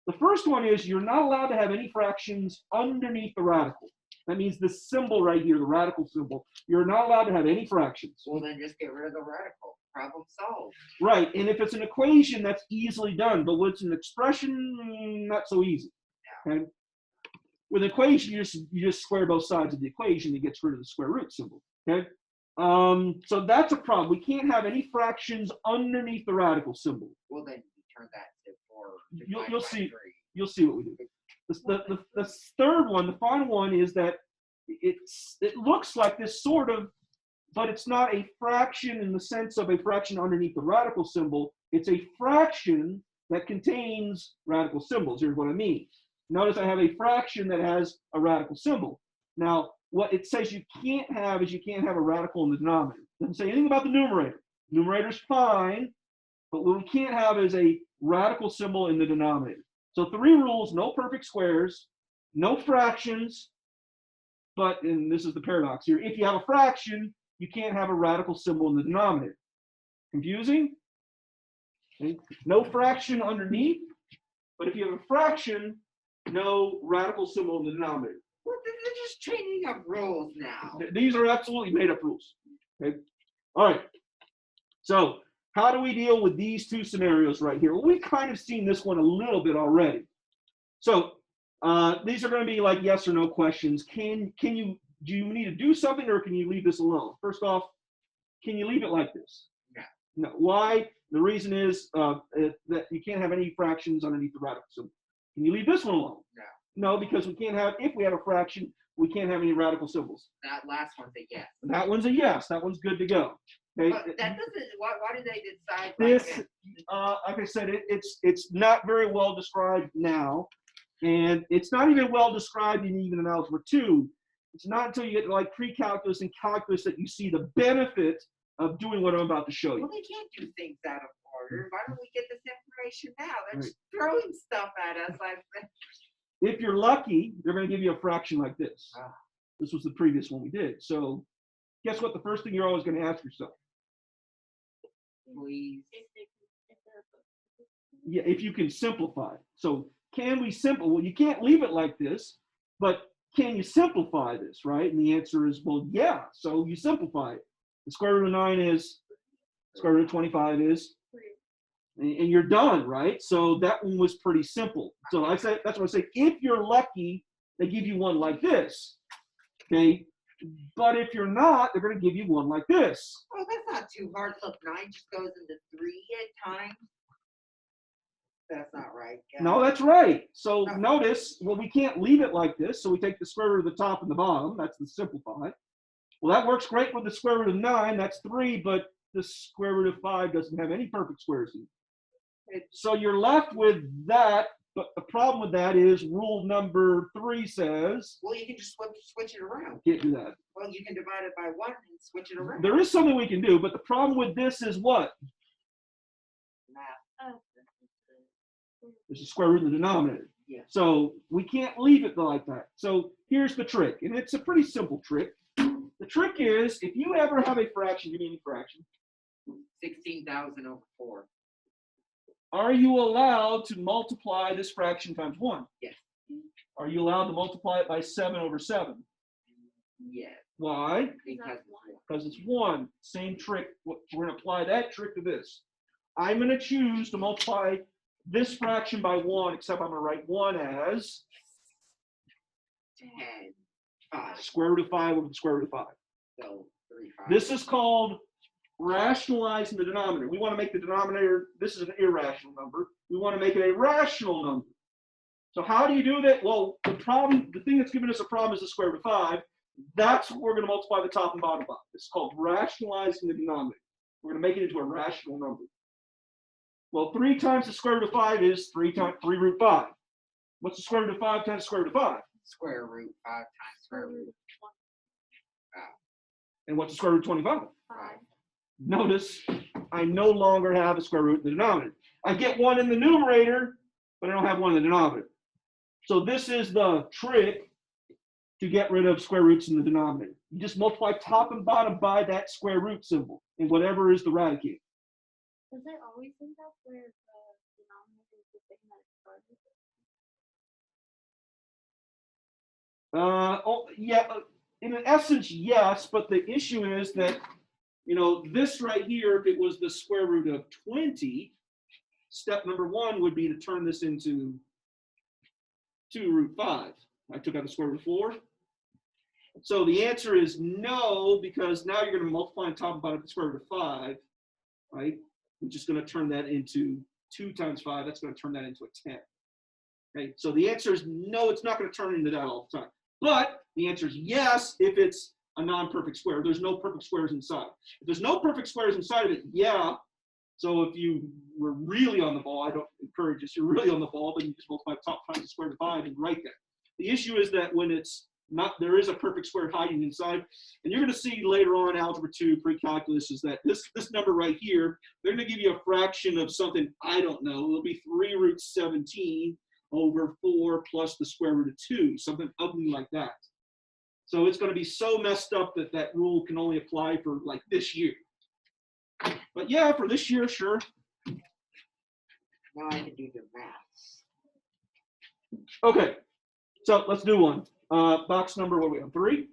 [SPEAKER 1] The first one is you're not allowed to have any fractions underneath the radical. That means the symbol right here, the radical symbol. You're not allowed to have any fractions.
[SPEAKER 2] Well, then just get rid of the radical. Problem solved.
[SPEAKER 1] Right, and if it's an equation, that's easily done. But when it's an expression, not so easy. Okay? With an equation, you just square both sides of the equation. It gets rid of the square root symbol. Okay. So that's a problem. We can't have any fractions underneath the radical symbol.
[SPEAKER 2] Well, then you turn that to 4.
[SPEAKER 1] You'll see. You'll see what we do. The third one, the final one, is that it looks like this sort of, but it's not a fraction in the sense of a fraction underneath the radical symbol. It's a fraction that contains radical symbols. Here's what I mean. Notice I have a fraction that has a radical symbol. Now, what it says you can't have is you can't have a radical in the denominator. It doesn't say anything about the numerator. Numerator's fine, but what we can't have is a radical symbol in the denominator. So 3 rules: no perfect squares, no fractions, but, and this is the paradox here, if you have a fraction, you can't have a radical symbol in the denominator. Confusing? Okay. No fraction underneath, but if you have a fraction, no radical symbol in the denominator.
[SPEAKER 2] Well, they're just changing up rules now.
[SPEAKER 1] These are absolutely made up rules. Okay. All right. So how do we deal with these two scenarios right here? Well, we've kind of seen this one a little bit already. So these are going to be like yes or no questions. Do you need to do something, or can you leave this alone? First off, can you leave it like this?
[SPEAKER 2] No.
[SPEAKER 1] No. Why? The reason is that you can't have any fractions underneath the radical symbol. Can you leave this one alone?
[SPEAKER 2] No.
[SPEAKER 1] No, because we can't have, if we have a fraction, we can't have any radical symbols.
[SPEAKER 2] That last one's a yes.
[SPEAKER 1] That one's a yes. That one's good to go. Okay.
[SPEAKER 2] But that doesn't. Why did they decide?
[SPEAKER 1] This,
[SPEAKER 2] like
[SPEAKER 1] like I said, it's not very well described now, and it's not even well described in Algebra 2. It's not until you get to like pre-calculus and calculus that you see the benefit of doing what I'm about to show you.
[SPEAKER 2] Well, they can't do things out of order. Why don't we get this information now? They're just throwing stuff at us.
[SPEAKER 1] If you're lucky, they're going to give you a fraction like this.
[SPEAKER 2] Ah.
[SPEAKER 1] This was the previous one we did. So guess what? The first thing you're always going to ask yourself.
[SPEAKER 2] Please.
[SPEAKER 1] Yeah, if you can simplify it. So can we simplify? Well, you can't leave it like this, but can you simplify this, right? And the answer is, well, yeah. So you simplify it. The square root of 9 is, square root of 25 is, and you're done, right? So that one was pretty simple. So I say, that's what I say, if you're lucky, they give you one like this, okay? But if you're not, they're going to give you one like this.
[SPEAKER 2] Oh, that's not too hard. Look, 9 just goes into 3 at times. That's not right.
[SPEAKER 1] No, that's right. So notice, well, we can't leave it like this. So we take the square root of the top and the bottom. That's the simplified. Well, that works great with the square root of 9. That's 3, but the square root of 5 doesn't have any perfect squares in it. So you're left with that, but the problem with that is rule number 3 says.
[SPEAKER 2] Well, you can just switch it around.
[SPEAKER 1] Can't do that.
[SPEAKER 2] Well, you can divide it by 1 and switch it around.
[SPEAKER 1] There is something we can do, but the problem with this is what?
[SPEAKER 2] Math.
[SPEAKER 1] There's a square root in the denominator.
[SPEAKER 2] Yeah.
[SPEAKER 1] So we can't leave it like that. So here's the trick, and it's a pretty simple trick. The trick is, if you ever have a fraction, give me any fraction.
[SPEAKER 2] 16,000 over 4.
[SPEAKER 1] Are you allowed to multiply this fraction times 1?
[SPEAKER 2] Yes.
[SPEAKER 1] Are you allowed to multiply it by 7 over 7?
[SPEAKER 2] Yes.
[SPEAKER 1] Why?
[SPEAKER 2] Because
[SPEAKER 1] Because it's 1. Same trick. We're going to apply that trick to this. I'm going to choose to multiply this fraction by 1, except I'm going to write 1 as
[SPEAKER 2] 10, 5.
[SPEAKER 1] square root of 5 over the square root of 5.
[SPEAKER 2] So 3, 5.
[SPEAKER 1] This is called rationalizing the denominator. We want to make the denominator, this is an irrational number. We want to make it a rational number. So how do you do that? Well, the thing that's giving us a problem is the square root of 5. That's what we're going to multiply the top and bottom by. It's called rationalizing the denominator. We're going to make it into a rational number. Well, 3 times the square root of 5 is 3 root 5. What's the square root of 5 times the square root of 5?
[SPEAKER 2] Square root 5 times square root.
[SPEAKER 1] And what's the square root of 25?
[SPEAKER 3] 5.
[SPEAKER 1] Notice I no longer have a square root in the denominator. I get 1 in the numerator, but I don't have 1 in the denominator. So this is the trick to get rid of square roots in the denominator. You just multiply top and bottom by that square root symbol and whatever is the radicand.
[SPEAKER 3] Does it always end up where the denominator is the thing that it started with?
[SPEAKER 1] Yeah, in essence, yes, but the issue is that, you know, this right here, if it was the square root of 20, step number 1 would be to turn this into 2 root 5. I took out the square root of 4. So the answer is no, because now you're going to multiply on top and bottom of the square root of 5, right? Which is going to turn that into 2 times 5. That's going to turn that into a 10. Okay, so the answer is no, it's not going to turn into that all the time. But the answer is yes if it's a non-perfect square. There's no perfect squares inside. If there's no perfect squares inside of it, yeah. So if you were really on the ball, I don't encourage this, you're really on the ball, then you just multiply top times the square root of 5 and write that. The issue is that when it's not, there is a perfect square hiding inside. And you're going to see later on Algebra 2, pre-calculus, is that this number right here, they're going to give you a fraction of something, I don't know, it'll be 3 root 17 over 4 plus the square root of 2, something ugly like that. So it's going to be so messed up that that rule can only apply for like this year. But yeah, for this year, sure.
[SPEAKER 2] Now I can do the maths.
[SPEAKER 1] Okay, so let's do one. Box number, what are we on, 3?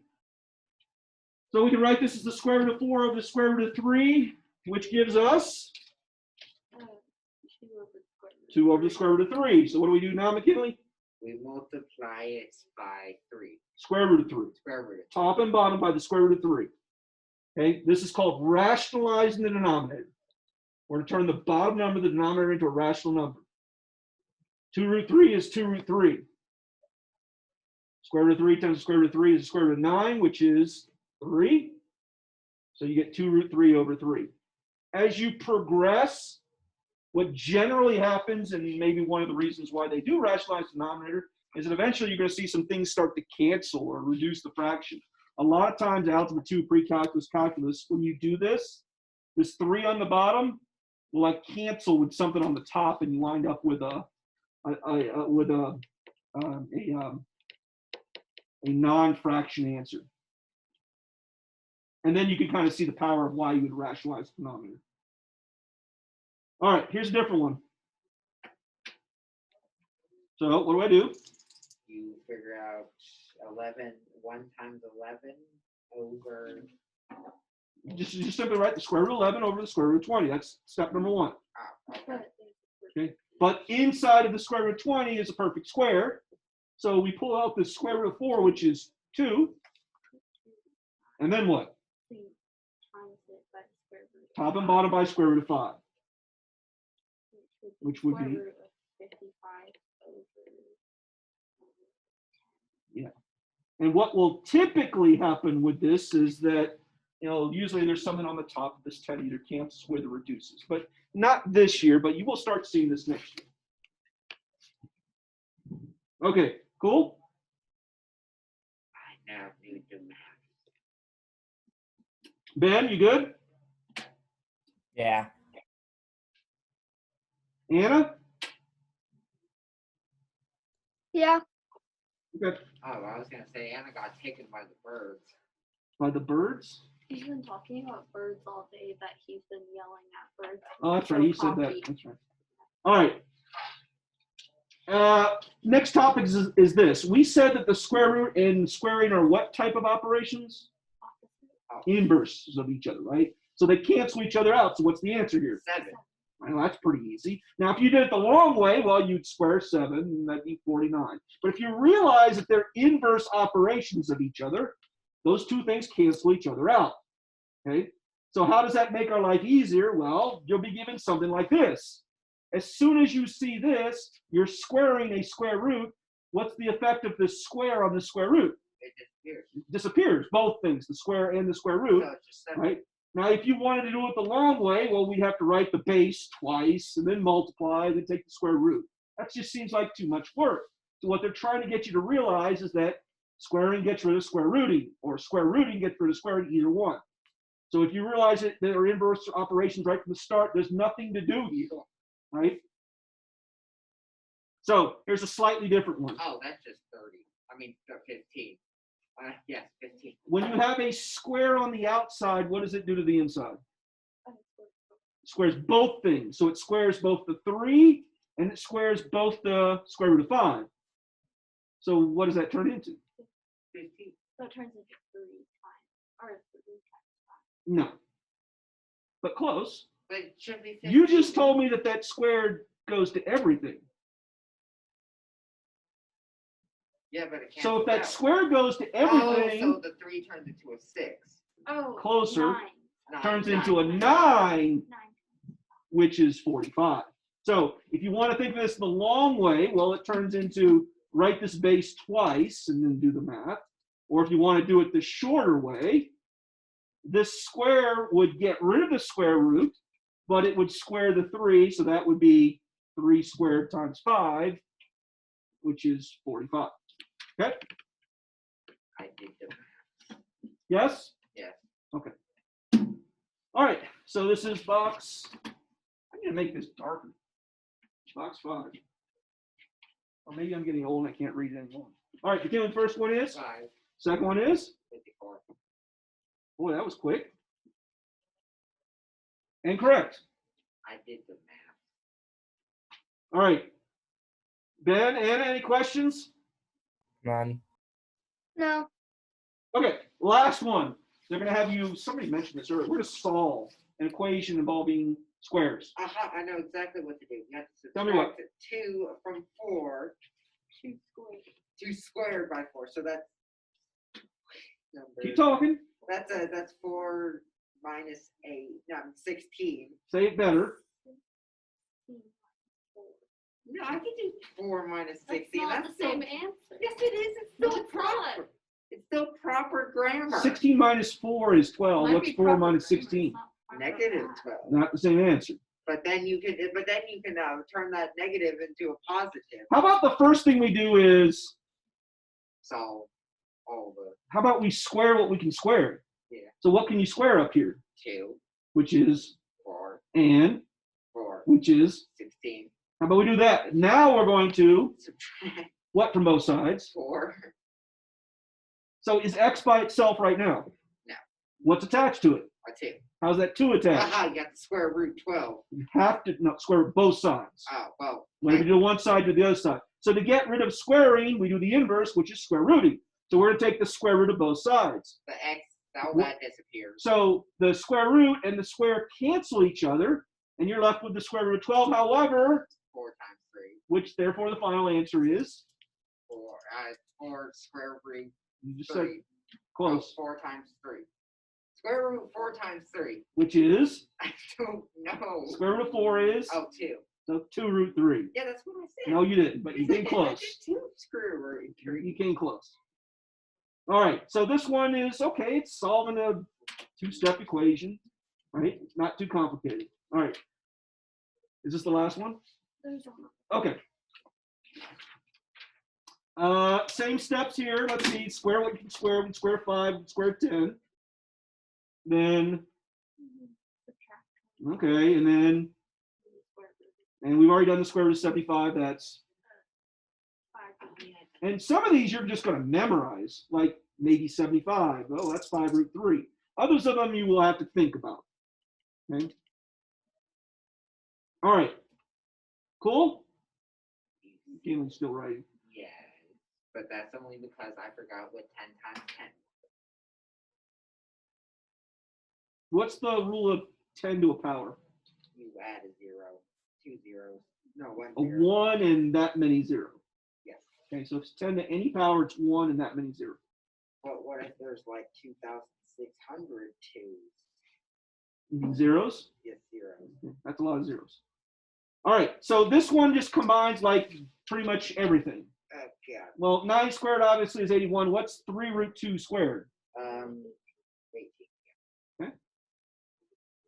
[SPEAKER 1] So we can write this as the square root of 4 over the square root of 3, which gives us 2 over the square root of 3. So what do we do now, McKinley?
[SPEAKER 2] We multiply it by 3.
[SPEAKER 1] Square root of 3.
[SPEAKER 2] Square root of 3.
[SPEAKER 1] Top and bottom by the square root of 3. Okay, this is called rationalizing the denominator. We're going to turn the bottom number of the denominator into a rational number. 2 root 3 is 2 root 3. Square root of 3 times the square root of 3 is the square root of 9, which is 3. So you get 2 root 3 over 3. As you progress, what generally happens, and maybe one of the reasons why they do rationalize the denominator, is that eventually you're going to see some things start to cancel or reduce the fraction. A lot of times, Algebra 2, pre-calculus, calculus, when you do this 3 on the bottom will like cancel with something on the top, and you wind up with a non-fraction answer. And then you can kind of see the power of why you would rationalize the denominator. All right, here's a different one. So what do?
[SPEAKER 2] You figure out 1 times 11 over.
[SPEAKER 1] Just simply write the square root of 11 over the square root of 20. That's step number 1. Okay. But inside of the square root of 20 is a perfect square. So we pull out the square root of 4, which is 2. And then what? Top and bottom by square root of 5. Which would be? Yeah. And what will typically happen with this is that, usually there's something on the top of this 10 either cancels with or reduces. But not this year, but you will start seeing this next year. Okay, cool?
[SPEAKER 2] I now do the math.
[SPEAKER 1] Ben, you good?
[SPEAKER 4] Yeah.
[SPEAKER 1] Anna?
[SPEAKER 3] Yeah.
[SPEAKER 1] Okay.
[SPEAKER 2] Oh, I was going to say Anna got taken by the birds.
[SPEAKER 1] By the birds?
[SPEAKER 3] He's been talking about birds all day, that he's been yelling at birds.
[SPEAKER 1] Oh, that's
[SPEAKER 3] So
[SPEAKER 1] right. He said that.
[SPEAKER 3] cocky.
[SPEAKER 1] That's right. All right. Next topic is this. We said that the square root and squaring are what type of operations? Inverses of each other, right? So they cancel each other out. So what's the answer here?
[SPEAKER 2] 7.
[SPEAKER 1] Well, that's pretty easy. Now, if you did it the long way, well, you'd square 7, and that'd be 49. But if you realize that they're inverse operations of each other, those two things cancel each other out. Okay? So how does that make our life easier? Well, you'll be given something like this. As soon as you see this, you're squaring a square root. What's the effect of this square on the square root?
[SPEAKER 2] It disappears.
[SPEAKER 1] It disappears, both things, the square and the square root,
[SPEAKER 2] So it's just 7.
[SPEAKER 1] right? Now, if you wanted to do it the long way, well, we'd have to write the base twice and then multiply, then take the square root. That just seems like too much work. So what they're trying to get you to realize is that squaring gets rid of square rooting, or square rooting gets rid of squaring, either one. So if you realize that there are inverse operations right from the start, there's nothing to do here, right? So here's a slightly different one.
[SPEAKER 2] Oh, that's just 30. I mean, 15. Yes, 15.
[SPEAKER 1] When you have a square on the outside, what does it do to the inside? It squares both things. So it squares both the 3 and it squares both the square root of 5. So what does that turn into?
[SPEAKER 2] 15.
[SPEAKER 3] So it turns into 3 times, or 3 times 5.
[SPEAKER 1] No. But close.
[SPEAKER 2] But it should be 15.
[SPEAKER 1] You just told me that that squared goes to everything.
[SPEAKER 2] Yeah, but it can't.
[SPEAKER 1] So if that square goes to everything,
[SPEAKER 2] Oh, so the 3 turns into a 6.
[SPEAKER 3] Oh,
[SPEAKER 1] Closer.
[SPEAKER 3] 9.
[SPEAKER 1] turns
[SPEAKER 2] Nine.
[SPEAKER 1] into a 9,
[SPEAKER 3] 9.
[SPEAKER 1] which is 45. So if you want to think of this the long way, well, it turns into write this base twice and then do the math. Or if you want to do it the shorter way, this square would get rid of the square root, but it would square the 3, so that would be 3 squared times 5, which is 45. Okay?
[SPEAKER 2] I did the math.
[SPEAKER 1] Yes?
[SPEAKER 2] Yes.
[SPEAKER 1] Okay. All right, so this is box, I need to make this darker. Box 5. Or maybe I'm getting old and I can't read it anymore. All right, the first one is?
[SPEAKER 2] 5.
[SPEAKER 1] Second one is?
[SPEAKER 2] 54.
[SPEAKER 1] Boy, that was quick. And correct.
[SPEAKER 2] I did the math.
[SPEAKER 1] All right. Ben, Anna, any questions?
[SPEAKER 4] None.
[SPEAKER 3] No.
[SPEAKER 1] Okay, last one. They're going to have you, somebody mentioned this earlier, we're going to solve an equation involving squares.
[SPEAKER 2] Aha, I know exactly what to do. You have to
[SPEAKER 1] Tell me what.
[SPEAKER 2] subtract 2 from 4.
[SPEAKER 3] 2 squared.
[SPEAKER 2] 2 squared by 4. So that's number.
[SPEAKER 1] Keep talking.
[SPEAKER 2] That's 4 minus 8. No, 16.
[SPEAKER 1] Say it better.
[SPEAKER 2] No, I can do 4 minus 16.
[SPEAKER 3] That's not the same
[SPEAKER 2] still,
[SPEAKER 3] answer.
[SPEAKER 2] yes, it is. It's
[SPEAKER 3] No,
[SPEAKER 2] still
[SPEAKER 3] it's
[SPEAKER 2] proper.
[SPEAKER 3] not.
[SPEAKER 2] It's still proper grammar.
[SPEAKER 1] 16 minus 4 is 12.
[SPEAKER 3] Might
[SPEAKER 1] What's
[SPEAKER 3] be
[SPEAKER 1] 4
[SPEAKER 3] proper
[SPEAKER 1] minus
[SPEAKER 3] grammar,
[SPEAKER 1] 16?
[SPEAKER 3] it's not proper
[SPEAKER 2] Negative
[SPEAKER 3] math.
[SPEAKER 2] 12.
[SPEAKER 1] Not the same answer.
[SPEAKER 2] But then you can turn that negative into a positive.
[SPEAKER 1] How about the first thing we do is,
[SPEAKER 2] Solve all the
[SPEAKER 1] how about we square what we can square?
[SPEAKER 2] Yeah.
[SPEAKER 1] So what can you square up here?
[SPEAKER 2] 2,
[SPEAKER 1] Which is,
[SPEAKER 2] 4,
[SPEAKER 1] and,
[SPEAKER 2] 4,
[SPEAKER 1] which is,
[SPEAKER 2] 16.
[SPEAKER 1] how about we do that? Now we're going to,
[SPEAKER 2] Subtract
[SPEAKER 1] what from both sides?
[SPEAKER 2] 4.
[SPEAKER 1] So is x by itself right now?
[SPEAKER 2] No.
[SPEAKER 1] What's attached to it?
[SPEAKER 2] A 2.
[SPEAKER 1] How's that 2 attached?
[SPEAKER 2] Aha, you got the square root 12.
[SPEAKER 1] You have to square both sides.
[SPEAKER 2] Oh, well.
[SPEAKER 1] Whether you do one side or the other side. So to get rid of squaring, we do the inverse, which is square rooting. So we're going to take the square root of both sides.
[SPEAKER 2] The x, all that disappears.
[SPEAKER 1] So the square root and the square cancel each other, and you're left with the square root of 12. However,
[SPEAKER 2] 4 times 3.
[SPEAKER 1] which therefore the final answer is?
[SPEAKER 2] 4 square root
[SPEAKER 1] You just said
[SPEAKER 2] 3.
[SPEAKER 1] close.
[SPEAKER 2] 4 times 3. Square root 4 times 3.
[SPEAKER 1] Which is?
[SPEAKER 2] I don't know.
[SPEAKER 1] Square root of 4 is?
[SPEAKER 2] Oh, 2.
[SPEAKER 1] So 2 root 3.
[SPEAKER 2] Yeah, that's what I said.
[SPEAKER 1] No, you didn't, but you came close.
[SPEAKER 2] I did 2 square root 3.
[SPEAKER 1] You came close. All right, so this one is, okay, it's solving a 2-step equation, right? It's not too complicated. All right. Is this the last one?
[SPEAKER 3] There's one.
[SPEAKER 1] Okay. Same steps here. Let's see, square what you can square, we can square 5, square 10. Then,
[SPEAKER 3] Subtract.
[SPEAKER 1] okay, and then, and we've already done the square root of 75, that's,
[SPEAKER 3] 5.
[SPEAKER 1] and some of these you're just going to memorize, like maybe 75. Oh, that's 5 root 3. Others of them you will have to think about. Okay. All right. Cool? Galen's still writing.
[SPEAKER 2] Yes, but that's only because I forgot what 10 times 10.
[SPEAKER 1] What's the rule of 10 to a power?
[SPEAKER 2] You add a 0, 2 zeros. No, 1
[SPEAKER 1] A
[SPEAKER 2] 0.
[SPEAKER 1] 1 and that many zeros.
[SPEAKER 2] Yes.
[SPEAKER 1] Okay, so if it's 10 to any power, it's 1 and that many zeros.
[SPEAKER 2] But what if there's like 2,600 twos?
[SPEAKER 1] You mean zeros?
[SPEAKER 2] Yes, zeros.
[SPEAKER 1] Okay, that's a lot of zeros. All right, so this one just combines like pretty much everything.
[SPEAKER 2] Oh, God.
[SPEAKER 1] Well, 9 squared obviously is 81. What's 3 root 2 squared?
[SPEAKER 2] 18.
[SPEAKER 1] Okay.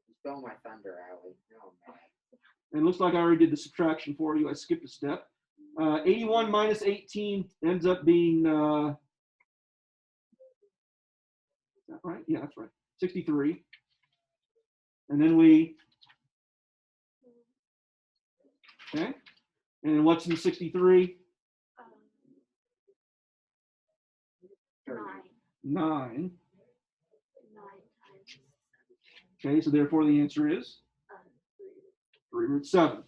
[SPEAKER 2] You stole my thunder, Allie. No, man.
[SPEAKER 1] And it looks like I already did the subtraction for you. I skipped a step. 81 minus 18 ends up being, is that right? Yeah, that's right. 63. And then we, okay. And what's in 63?
[SPEAKER 3] 9.
[SPEAKER 1] 9.
[SPEAKER 3] 9 times.
[SPEAKER 1] Okay, so therefore the answer is 3 root 7.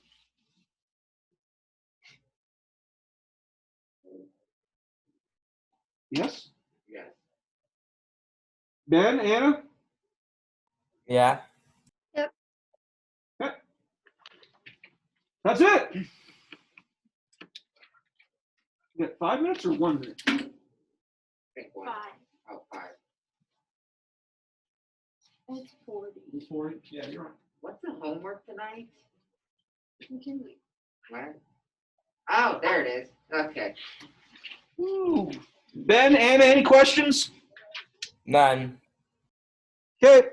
[SPEAKER 1] Yes?
[SPEAKER 2] Yes.
[SPEAKER 1] Ben, Anna?
[SPEAKER 4] Yeah.
[SPEAKER 1] Okay. That's it. You got 5 minutes or 1 minute?
[SPEAKER 2] I think one.
[SPEAKER 3] 5.
[SPEAKER 2] Oh, 5.
[SPEAKER 3] It's 40.
[SPEAKER 1] It's 40? Yeah, you're right.
[SPEAKER 2] What's the homework tonight?
[SPEAKER 3] We can leave.
[SPEAKER 2] What? Oh, there it is. Okay.
[SPEAKER 1] Woo. Ben, Anna, any questions?
[SPEAKER 4] None.
[SPEAKER 1] Okay,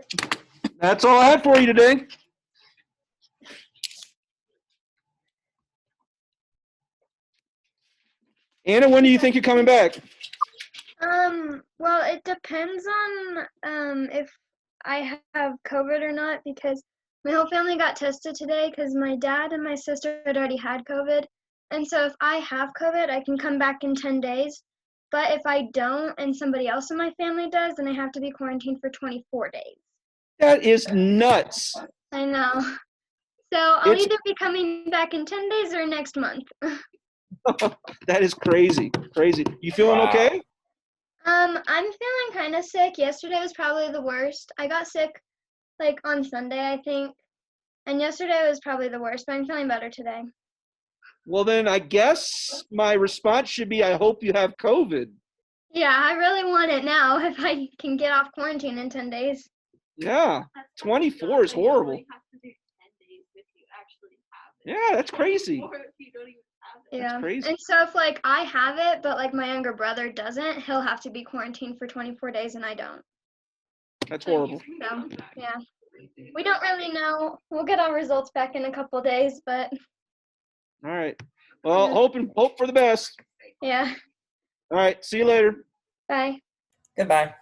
[SPEAKER 1] that's all I had for you today. Anna, when do you think you're coming back?
[SPEAKER 5] Well, it depends on if I have COVID or not, because my whole family got tested today because my dad and my sister had already had COVID. And so if I have COVID, I can come back in 10 days. But if I don't and somebody else in my family does, then I have to be quarantined for 24 days.
[SPEAKER 1] That is nuts.
[SPEAKER 5] I know. So I'll
[SPEAKER 1] It's-
[SPEAKER 5] either be coming back in 10 days or next month.
[SPEAKER 1] That is crazy, crazy. You feeling
[SPEAKER 4] Wow.
[SPEAKER 1] okay?
[SPEAKER 5] I'm feeling kind of sick. Yesterday was probably the worst. I got sick like on Sunday, I think. And yesterday was probably the worst, but I'm feeling better today.
[SPEAKER 1] Well, then I guess my response should be, I hope you have COVID.
[SPEAKER 5] Yeah, I really want it now if I can get off quarantine in 10 days.
[SPEAKER 1] Yeah,
[SPEAKER 3] That's
[SPEAKER 1] 24 is
[SPEAKER 3] I know,
[SPEAKER 1] horrible.
[SPEAKER 3] You have to do 10 days if you actually have it.
[SPEAKER 1] Yeah, that's crazy.
[SPEAKER 3] 24 if you don't even have it.
[SPEAKER 5] Yeah.
[SPEAKER 1] crazy.
[SPEAKER 5] And so if like I have it, but like my younger brother doesn't, he'll have to be quarantined for 24 days and I don't.
[SPEAKER 1] That's
[SPEAKER 3] So you
[SPEAKER 1] horrible.
[SPEAKER 3] can go back.
[SPEAKER 5] Yeah. We don't really know. We'll get our results back in a couple days, but
[SPEAKER 1] All right. Well,
[SPEAKER 5] Yeah.
[SPEAKER 1] hope for the best.
[SPEAKER 5] yeah.
[SPEAKER 1] All right. See you later.
[SPEAKER 5] Bye.
[SPEAKER 4] Goodbye.